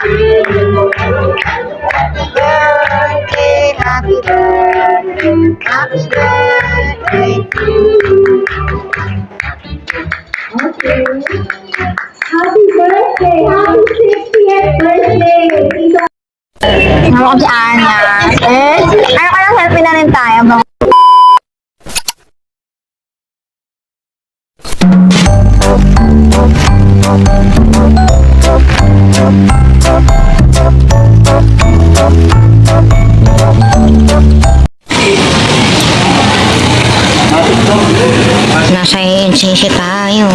Happy birthday, happy birthday to you. Okay. Happy birthday, happy 60th birthday. Ako si Anya. Ano kaya selfie na rin tayo? Nasa NCC tayo.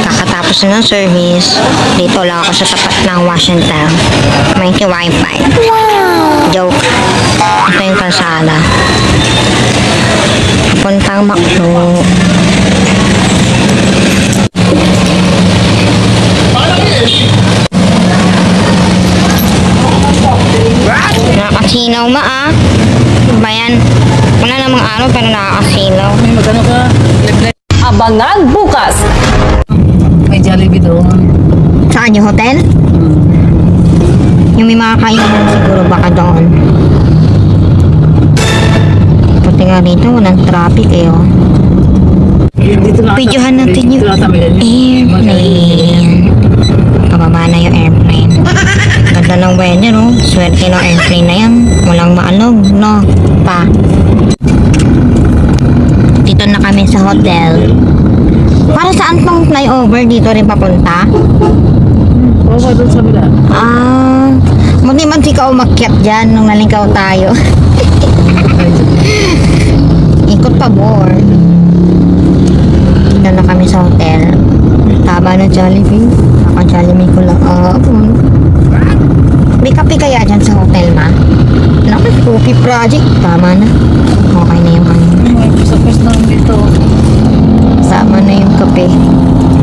Kakatapos ng service. Dito lang ako sa tapat ng Washington. May wifi. Joke. Ito yung kalsada. Puntang Macdo. Nakakasinaw Bayan. Wala namang araw pero nakakasilaw. Magkano ka? Abangan bukas! May Jollibee doon. Saan yung hotel? Yung may mga kainan siguro baka doon. Pati nga rito, walang traffic Videohan natin yung airplane. Pababa na yung airplane. Ganda ng weather, Swerte ng airplane na yan. Walang maalog, Dito na kami sa hotel. Para saan tong flyover? Dito rin papunta? Oo, doon sa bila. Buti man ikaw umakyat dyan nung nalingkaw tayo. Ikot pa more. Dito na kami sa hotel. Taba na Jollibee. Kaka-Jollibee ko lang. May kape kaya dyan sa hotel, ma? Naku, coffee project. Tama na. Okay na yung kanina. Sa first lang dito. Sama na yung kape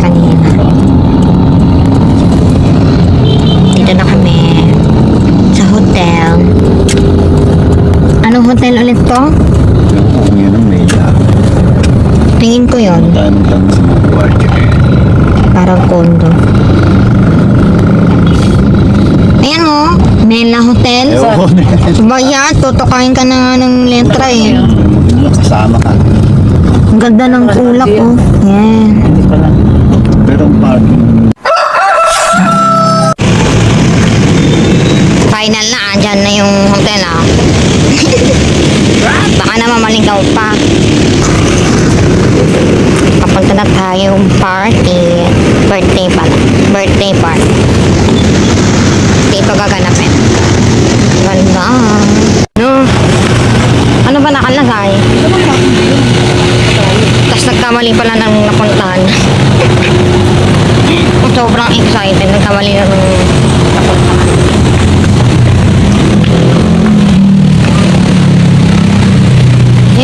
kanina. Dito na kami sa hotel. Anong hotel ulit to? Yan ang may Tingin ko yon. tanong lang sa mga kwarto. Parang condo. Ayan Nela Hotel. Bayan, tutukain ka na nga ng letra Kasama ka. Ang ganda ng ulap Yan. Hindi pa lang. Pero ang parking. Final na, andyan na yung hotel Baka naman malingkaw pa. Papunta na tayong party. Birthday pala. Birthday party. Dito gaganapin. Ganda. Ano ba nakalagay? Tapos nagkamali pala ng napuntahan. Sobrang excited. Nagkamali na ng napuntahan.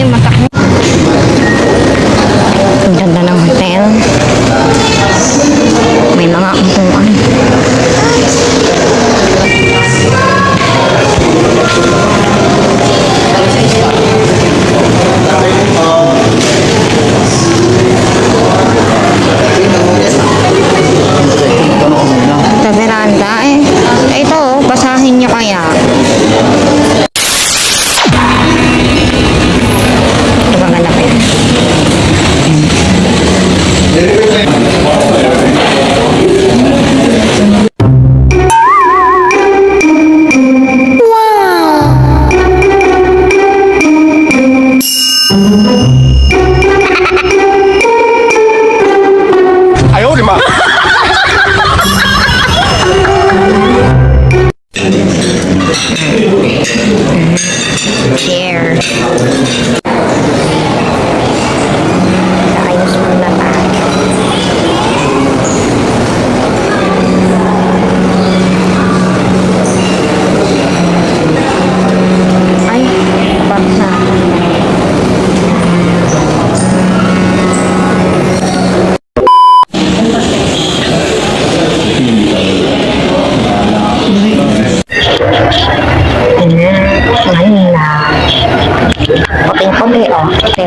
Matak mo. Ang ganda ng hotel. May mga upuan. Sa veranda ito basahin nyo kaya. Ito ba galapin? Share. Ayos muna tayo. Ay, baksa. Puting-puti,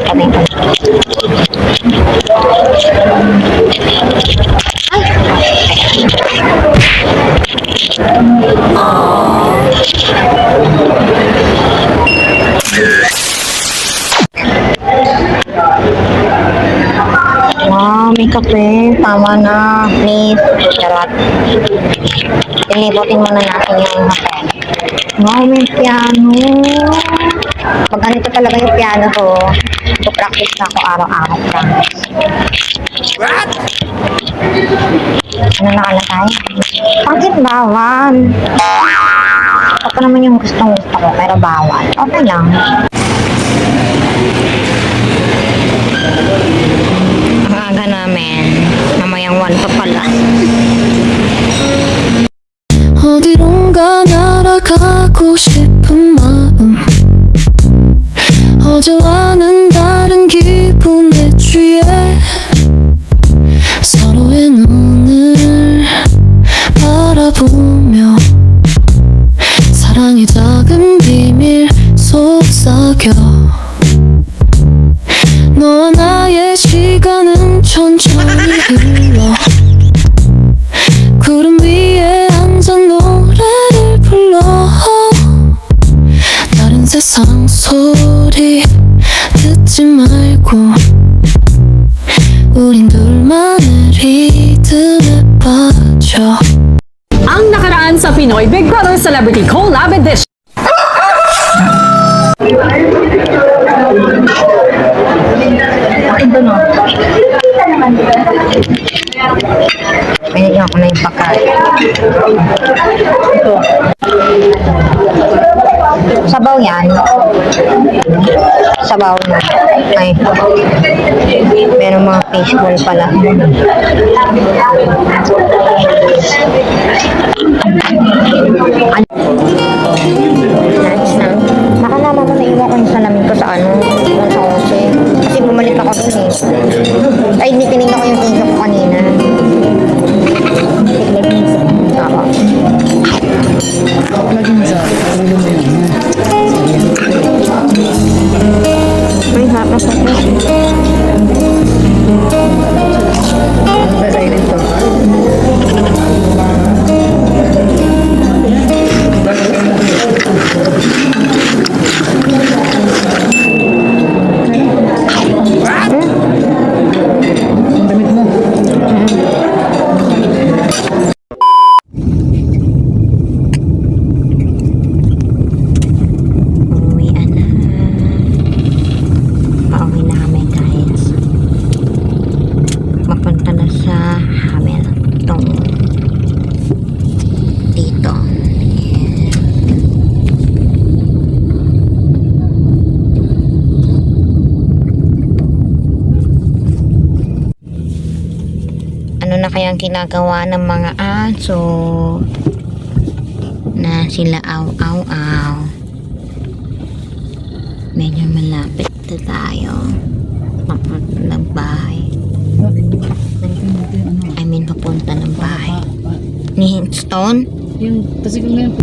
puti-puti. Ay! May kape. Tama na. Please. Charot. Ilibutin muna natin yung kape. Wow, may piano. Pag ganito talaga yung piano ko, practice na ako araw-araw. What? Ano nakalagay? Bakit bawal? Ako naman yung gusto ko, pero bawal. Okay lang. Ang aga namin. Mamayang 1 pa pala. 어디론가 날아가고 싶은 마음 어제와는 다른 기분에 취해 서로의 눈을 바라보며 사랑의 작은 비밀 속삭여 너와 나의 시간은 천천히 흘러 구름 위에 앉아 노래를 불러 다른 세상 소리 듣지 말고 우린 둘만의 리듬에 빠져 Ang nakaraan sa Pinoy Big Brother Celebrity Collab Edition. Pinigyan ko na yung pagkain. Sabaw yan. Sabaw na. Ay. Meron mga fishbowl pala. Nice na. Baka naman ko naiwan ko yung salamin ko sa ano, sa kotse. Kasi bumalik ako dun eh. Ay, hindi tinignan ko yung video ko kanina. Oo. Lagi mo sa ulo mo yun. Ay, harap ako. Silent to. Ang damit mo. Uwian na. Pauwi na kami guys. Mapunta na sa Hamilton. Dito. Ano na kayang ginagawa ng mga aso na sila aw. Medyo malapit na tayo. Papunta ng bahay. I mean, papunta ng bahay. Ni Stone? Yung, kasi kung ngayon,